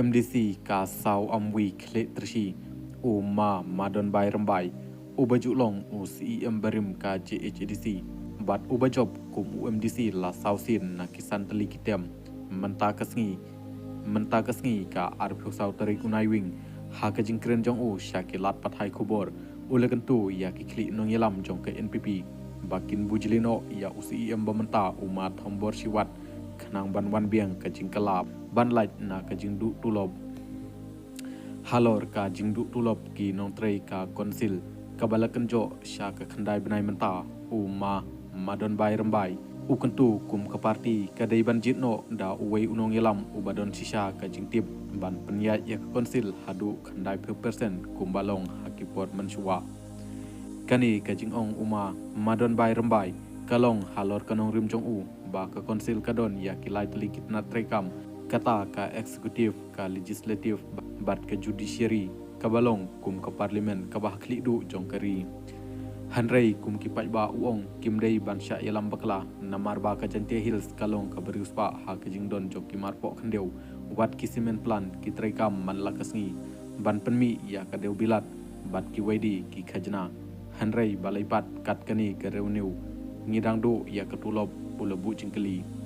UMDC ka sau amwi kle tersi madon bay rambai ubaju long CEM barim ka JHDC bat ubajob kum UMDC la sausin na kisan teli kitem menta kasngi ka arphu sau tarik unai wing ha ka jingkren jong syakilat pathai kubor ulekentu ya kikli nong yelam jong ke NPP bakin bujlino ya UCEM bamenta umat hombor siwat kenang ban biang ka jingkelap ban light na ka jingdu tulob halor ka jingdu tulob ki nong trei ka konsil kabalakan jo sya ka khandai benai menta madon bai rambai kentu kum ka parti ka dei ban jitno da uwei unong yelam badon sisa ka jingtip ban penyat ya ka konsil hadu khandai persen kum balong hakipot mensuwa kani ka jingong madon bai rambai kalong halor kanong rim jong ba ka konsil kadon ya kilai telikit na trekam kata ka eksekutif ka legislatif bat ka judiciary ka balong kum ka parlimen ka bah klidu jong kari hanrei kum kipat ba uong kimdei ban sya yalam bakla namar ba ka jante hills kalong ka beriuspa ha ka jingdon jong kimar po khandeu wat kisimen plan ki trekam man lakasngi ban penmi ya ka deu bilat bat ki wedi ki khajna hanrei balai pat kat kani ka reuniu ngidang do ya ka tulob pulebu jingkeli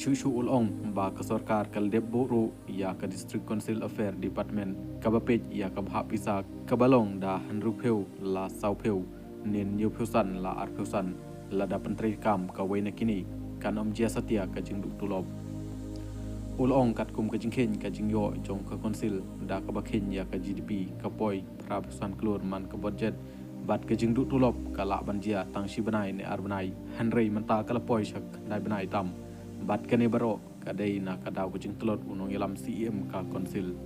Shushu ulong ba ka sarkar kal debbo ya ka district council affair department ka bapej ya ka bha pisa ka balong da hanru pheu la sau pheu nen yu pheusan la ar pheusan la da pentri kam ka waina kini kanom jia satia ka jingdu tulob ulong kat kum ka jingkhen ka jingyo jong ka council da ka bakhen ya ka GDP ka poi pra pheusan klur man ka budget bat ka jingdu tulob ka la banjia tang shi banai ne ar banai hanrei menta ka la poi shak dai banai tam bat kane baro kadai na kadaw kucing telot unong yelam CEM ka konsil